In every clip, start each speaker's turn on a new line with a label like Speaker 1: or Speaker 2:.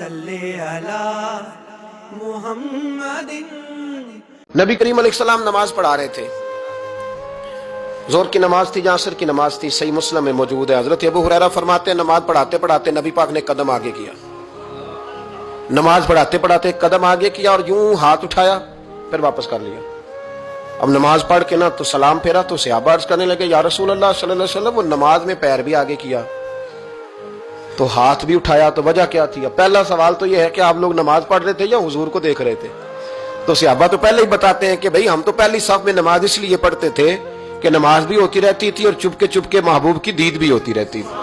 Speaker 1: صلی علی محمد.
Speaker 2: نبی کریم علیہ السلام نماز پڑھا رہے تھے. زور کی نماز تھی یا عصر کی نماز تھی؟ صحیح مسلم میں موجود ہے. حضرت ابو ہریرہ فرماتے ہیں نماز پڑھاتے پڑھاتے نبی پاک نے قدم آگے کیا. نماز پڑھاتے پڑھاتے قدم آگے کیا اور یوں ہاتھ اٹھایا پھر واپس کر لیا. اب نماز پڑھ کے نا تو سلام پھیرا تو صحابہ عرض کرنے لگے یا رسول اللہ صلی اللہ علیہ وسلم وہ نماز میں پیر بھی آگے کیا تو ہاتھ بھی اٹھایا تو وجہ کیا تھی؟ پہلا سوال تو یہ ہے کہ آپ لوگ نماز پڑھ رہے تھے یا حضور کو دیکھ رہے تھے؟ تو صحابہ تو پہلے ہی بتاتے ہیں کہ بھئی ہم تو پہلی صف میں نماز اس لیے پڑھتے تھے کہ نماز بھی ہوتی رہتی تھی اور چپ کے محبوب کی دید بھی ہوتی رہتی تھی.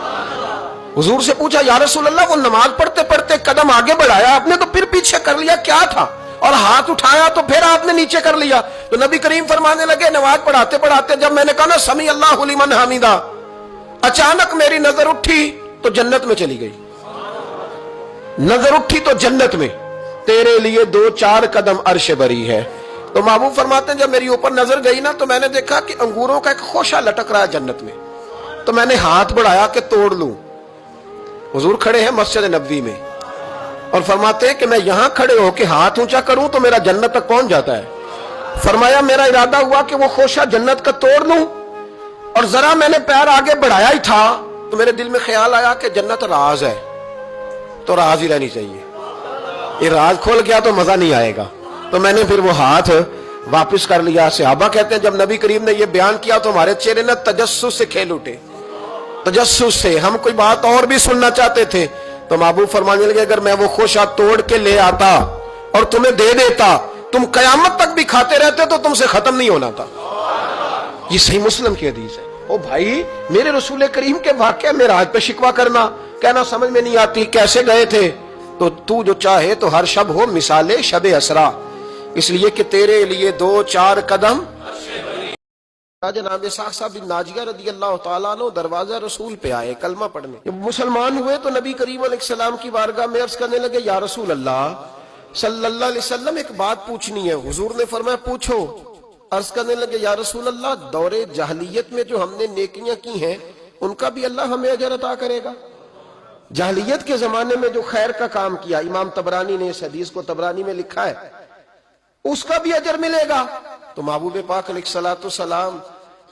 Speaker 2: حضور سے پوچھا یا رسول اللہ وہ نماز پڑھتے پڑھتے قدم آگے بڑھایا آپ نے تو پھر پیچھے کر لیا کیا تھا؟ اور ہاتھ اٹھایا تو پھر آپ نے نیچے کر لیا. تو نبی کریم فرمانے لگے نماز پڑھاتے پڑھاتے جب میں نے کہا نا سمی اللہ لمن حمیدہ اچانک میری نظر اٹھی تو جنت میں چلی گئی. نظر اٹھی تو جنت میں تیرے لیے 2-4 قدم عرش بری ہے. تو محبوب فرماتے ہیں جب میری اوپر نظر گئی نا تو میں نے دیکھا کہ انگوروں کا ایک خوشہ لٹک رہا ہے جنت میں. تو میں نے ہاتھ بڑھایا کہ توڑ لوں. حضور کھڑے ہیں مسجد نبوی میں اور فرماتے ہیں کہ میں یہاں کھڑے ہو کے ہاتھ اونچا کروں تو میرا جنت تک پہنچ جاتا ہے. فرمایا میرا ارادہ ہوا کہ وہ خوشہ جنت کا توڑ لوں اور ذرا میں نے پیر آگے بڑھایا ہی تھا تو میرے دل میں خیال آیا کہ جنت راز ہے تو راز ہی رہنی چاہیے. یہ راز کھول گیا تو مزہ نہیں آئے گا. تو میں نے پھر وہ ہاتھ واپس کر لیا. صحابہ کہتے ہیں جب نبی کریم نے یہ بیان کیا تو ہمارے چہرے نے تجسس سے کھیل اٹھے. تجسس سے ہم کوئی بات اور بھی سننا چاہتے تھے. تو محبوب فرمانے لگے اگر میں وہ خوشہ توڑ کے لے آتا اور تمہیں دے دیتا تم قیامت تک بھی کھاتے رہتے تو تم سے ختم نہیں ہونا تھا. یہ صحیح مسلم کی حدیث ہے. او بھائی میرے رسول کریم کے واقعہ معراج پہ شکوہ کرنا کہنا سمجھ میں نہیں آتی کیسے گئے تھے. تو جو چاہے تو ہر شب ہو مثال شب اسرا اس لیے کہ تیرے لیے 2-4 قدم. جناب اسحاق صاحب بن ناجیہ رضی اللہ تعالیٰ عنہ دروازہ رسول پہ آئے کلمہ پڑھنے. جب مسلمان ہوئے تو نبی کریم علیہ السلام کی بارگاہ میں عرض کرنے لگے یا رسول اللہ صلی اللہ علیہ وسلم ایک بات پوچھنی ہے. حضور نے فرمایا پوچھو. عرض کرنے لگے یا رسول اللہ دور جاہلیت میں جو ہم نے نیکیاں کی ہیں ان کا بھی اللہ ہمیں اجر عطا کرے گا؟ جاہلیت کے زمانے میں جو خیر کا کام کیا امام طبرانی نے اس حدیث کو طبرانی میں لکھا ہے اس کا بھی اجر ملے گا. تو محبوب پاک علیہ الصلوۃ والسلام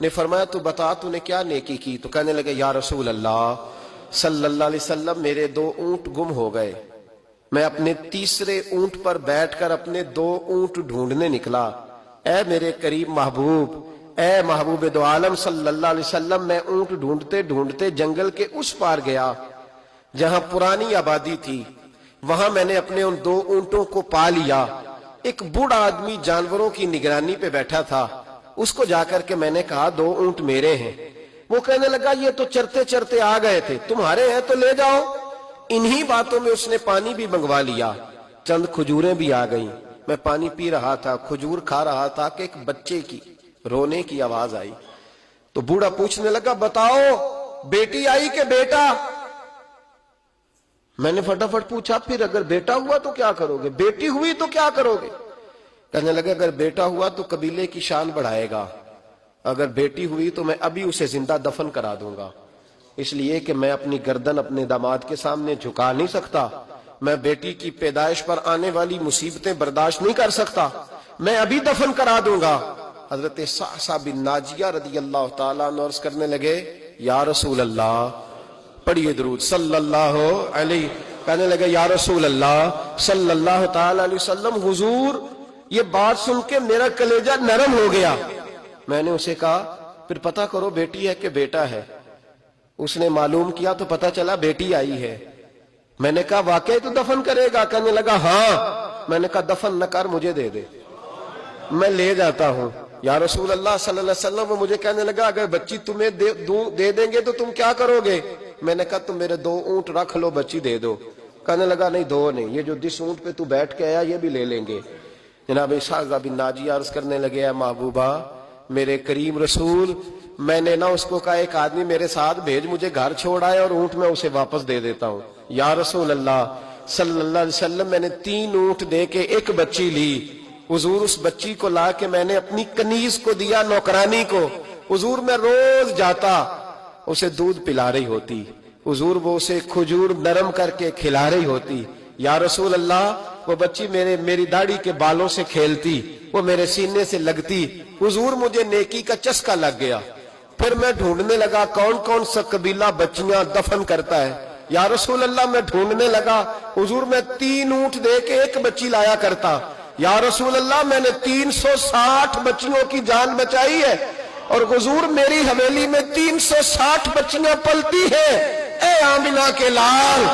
Speaker 2: نے فرمایا تو بتا تو نے کیا نیکی کی؟ تو کہنے لگے یا رسول اللہ صلی اللہ علیہ وسلم میرے 2 اونٹ گم ہو گئے. میں اپنے تیسرے اونٹ پر بیٹھ کر اپنے 2 اونٹ ڈھونڈنے نکلا. اے میرے قریب محبوب اے محبوب دو عالم صلی اللہ علیہ وسلم میں اونٹ ڈھونڈتے ڈھونڈتے جنگل کے اس پار گیا جہاں پرانی آبادی تھی. وہاں میں نے اپنے ان 2 اونٹوں کو پا لیا. ایک بوڑھا آدمی جانوروں کی نگرانی پہ بیٹھا تھا. اس کو جا کر کے میں نے کہا 2 اونٹ میرے ہیں. وہ کہنے لگا یہ تو چرتے چرتے آ گئے تھے تمہارے ہیں تو لے جاؤ. انہی باتوں میں اس نے پانی بھی منگوا لیا. چند کھجوریں بھی آ گئیں. میں پانی پی رہا تھا کھجور کھا رہا تھا کہ ایک بچے کی رونے کی آواز آئی. تو بوڑھا پوچھنے لگا بتاؤ بیٹی آئی کہ بیٹا؟ میں نے فٹافٹ پوچھا پھر اگر بیٹا ہوا تو کیا کرو گے؟ بیٹی ہوئی تو کیا کرو گے؟ کہنے لگا اگر بیٹا ہوا تو قبیلے کی شان بڑھائے گا. اگر بیٹی ہوئی تو میں ابھی اسے زندہ دفن کرا دوں گا. اس لیے کہ میں اپنی گردن اپنے داماد کے سامنے جھکا نہیں سکتا. میں بیٹی کی پیدائش پر آنے والی مصیبتیں برداشت نہیں کر سکتا. میں ابھی دفن کرا دوں گا. حضرت صاحب بن ناجیہ رضی اللہ تعالیٰ عنہ عرض کرنے لگے یا رسول اللہ پڑھیے درود صلی اللہ علیہ. کہنے لگے یا رسول اللہ صلی اللہ تعالی علیہ وسلم حضور یہ بات سن کے میرا کلیجہ نرم ہو گیا. میں نے اسے کہا پھر پتہ کرو بیٹی ہے کہ بیٹا ہے. اس نے معلوم کیا تو پتہ چلا بیٹی آئی ہے. میں نے کہا واقعی تو دفن کرے گا؟ کہنے لگا ہاں. میں نے کہا دفن نہ کر مجھے دے دے میں لے جاتا ہوں. یا رسول اللہ صلی اللہ علیہ وسلم وہ مجھے کہنے لگا اگر بچی تمہیں دے دیں گے تو تم کیا کرو گے؟ میں نے کہا تم میرے 2 اونٹ رکھ لو بچی دے دو. کہنے لگا نہیں 2 نہیں یہ جو جس اونٹ پہ تو بیٹھ کے آیا یہ بھی لے لیں گے. جناب اسحاق بن ناجیہ عرض کرنے لگے اے محبوبہ میرے کریم رسول میں نے نہ اس کو کہا ایک آدمی میرے ساتھ بھیج مجھے گھر چھوڑ آئے اور اونٹ میں اسے واپس دے دیتا ہوں. یا رسول اللہ صلی اللہ علیہ وسلم میں نے 3 اونٹ دے کے ایک بچی لی. حضور اس بچی کو لا کے میں نے اپنی کنیز کو دیا نوکرانی کو. حضور میں روز جاتا اسے دودھ پلا رہی ہوتی. حضور وہ اسے کھجور نرم کر کے کھلا رہی ہوتی. یا رسول اللہ وہ بچی میری داڑھی کے بالوں سے کھیلتی، وہ میرے سینے سے لگتی، حضور مجھے نیکی کا چسکا لگ گیا۔ پھر میں ڈھونڈنے لگا کون کون سا قبیلہ بچیاں دفن کرتا ہے۔ یا رسول اللہ میں ڈھونڈنے لگا، حضور میں 3 اونٹ دے کے ایک بچی لایا کرتا۔ یا رسول اللہ میں نے 360 بچیوں کی جان بچائی ہے، اور حضور میری حویلی میں 360 بچیاں پلتی ہیں۔ اے آمنہ کے لال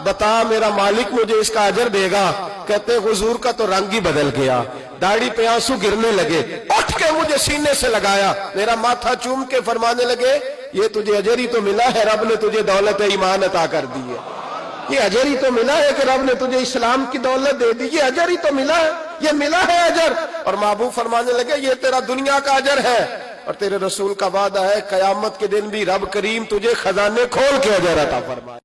Speaker 2: بتا میرا مالک مجھے اس کا اجر دے گا؟ کہتے حضور کا تو رنگ ہی بدل گیا، داڑھی پہ آنسو گرنے لگے، اٹھ کے مجھے سینے سے لگایا، میرا ماتھا چوم کے فرمانے لگے یہ تجھے اجر ہی تو ملا ہے، رب نے تجھے دولت ایمان عطا کر دی ہے۔ یہ اجر ہی تو ملا ہے کہ رب نے تجھے اسلام کی دولت دے دی، یہ اجر ہی تو ملا ہے، یہ ملا ہے اجر۔ اور محبوب فرمانے لگے یہ تیرا دنیا کا اجر ہے، اور تیرے رسول کا وعدہ ہے قیامت کے دن بھی رب کریم تجھے خزانے کھول کے اجر عطا فرمائے۔